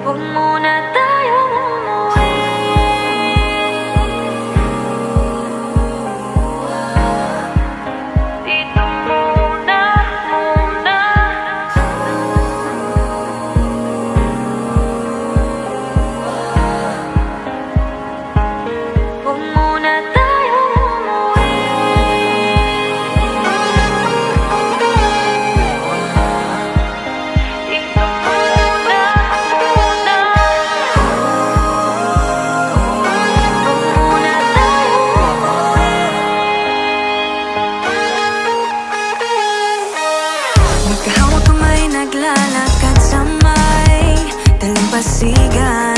Huwag muna tayong umuwi. Dito muna, muna. Huwag muna tayong umuwi. Dito muna, muna. Huwag muna tayong umuwi. Magkahawak kamay, naglalakad sa may dalampasigan.